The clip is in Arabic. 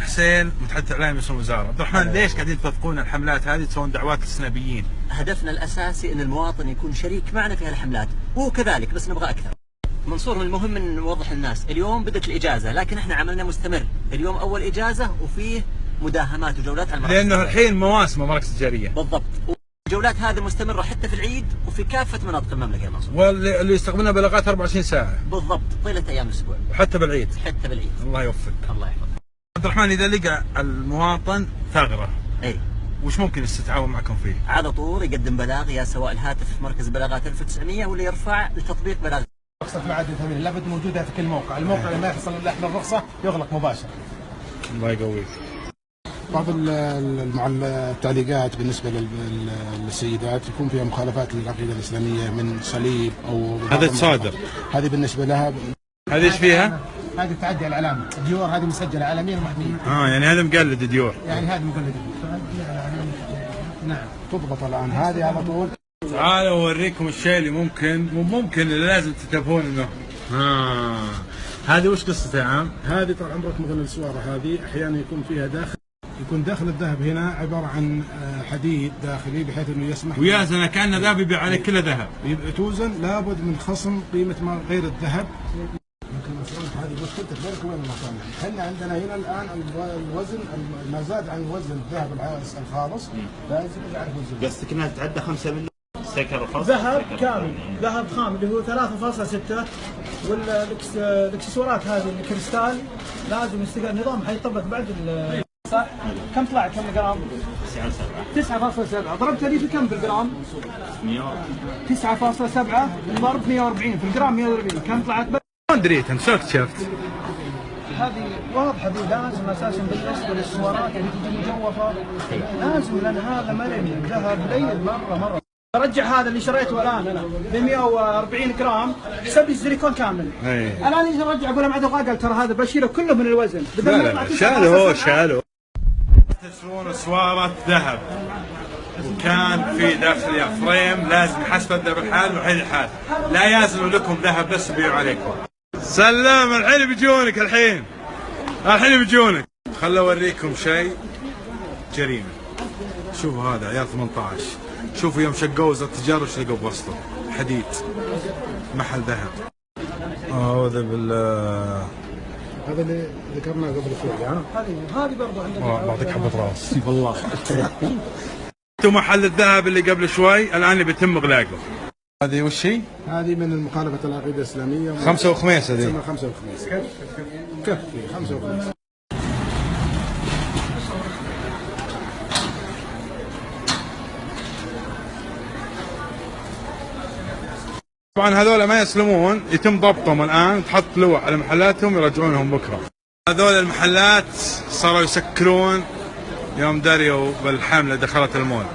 حسين متحدث اعلامي باسم الوزاره. عبد الرحمن، ليش قاعدين تطبقون الحملات هذه تسوون دعوات للسنابيين؟ هدفنا الاساسي ان المواطن يكون شريك معنا في هالحملات، وهو كذلك بس نبغى اكثر. منصور، من المهم ان نوضح للناس، اليوم بدت الاجازه لكن احنا عملنا مستمر، اليوم اول اجازه وفيه مداهمات وجولات على المراكز، لانه الحين مواسم مراكز تجاريه. بالضبط، والجولات هذه مستمره حتى في العيد وفي كافه مناطق المملكه يا منصور. واللي يستقبلنا بلاغات 24 ساعه. بالضبط، طيله ايام الاسبوع. وحتى بالعيد. حتى بالعيد. الله يوفقك. الله يحفظك. عبد الرحمن، اذا لقى المواطن ثغره وش ممكن يتعاون معكم فيه؟ على طول يقدم بلاغ، يا سواء الهاتف مركز بلاغات 1900 ولا يرفع لتطبيق بلاغ. رخصة معادن ثمين لابد موجودة في كل موقع، الموقع اللي ما يحصل له الرخصة يغلق مباشرة. الله يقويك. بعض التعليقات بالنسبة للسيدات يكون فيها مخالفات للعقيدة الإسلامية من صليب أو هذا تصادر. هذه بالنسبة لها. هذه ايش فيها؟ هذه تعدي على العلامة، ديور هذه مسجلة عالميا ومحمية. يعني هذا مقلد ديور. يعني هذه مقلد ديور. نعم. تضبط الآن هذه على طول. تعالوا اوريكم الشيء اللي ممكن اللي لازم تنتبهون منه. هذه وش قصتها يا عم؟ هذه طال عمرك مثلا السوارة هذه أحيانا يكون داخل الذهب هنا عبارة عن حديد داخلي بحيث انه يسمح ويازن كأنه ذهب يبيع عليه كله ذهب. توزن لابد من خصم قيمة ما غير الذهب. هذه مشكلتك بينك وبين المصانع. احنا عندنا هنا الان الوزن ما زاد عن وزن الذهب الخالص لازم يعرف وزنه. قصدك انها تتعدى 5 ملي سكر وخاص؟ ذهب كامل، ذهب خام اللي هو 3.6، والاكسسوارات هذه الكريستال لازم النظام حيطبق بعد صح؟ كم طلع كم جرام؟ 9.7. ضربتها لي في كم بالجرام؟ 9.7 ضرب 140 في الجرام 140 كم طلعت؟ ما دريت انت شو اكتشفت؟ هذه واضحه، دي لازم اساسا بالنسبه للسوارات اللي تجي مجوفه لازم، لان هذا مرمي ذهب قليل مره. ارجع هذا اللي شريته الان انا ب 140 جرام، حسب لي السيليكون كامل. الان يجي ارجع اقول له عبد الغاق قال ترى هذا بشيله كله من الوزن. لا شالوا تشترون سوارة ذهب وكان في داخلها فريم لازم يحسب الذهب الحال وحيد الحال، لا يازنوا لكم ذهب بس يبيعوا عليكم. سلام، الحين بيجونك الحين بيجونك. خلوا اوريكم شيء جريمة. شوفوا هذا عيار 18، شوفوا يوم شقوا وزارة التجارة وش لقوا بوسطه؟ حديد، محل ذهب. أعوذ بالله. هذا اللي ذكرناه قبل شوي. هذه برضه عندنا. بعطيك حبة راس. والله. انتم محل الذهب اللي قبل شوي الآن بيتم إغلاقه. هذه وش هي؟ هذه من مخالفة العقيدة الإسلامية. خمسة وخميس هذه. خمسة وخميس. كيف؟ خمسة وخميس. طبعا هذول ما يسلمون، يتم ضبطهم الآن، تحط لوح على محلاتهم يرجعونهم بكرة. هذول المحلات صاروا يسكرون يوم دريوا بالحملة دخلت المول.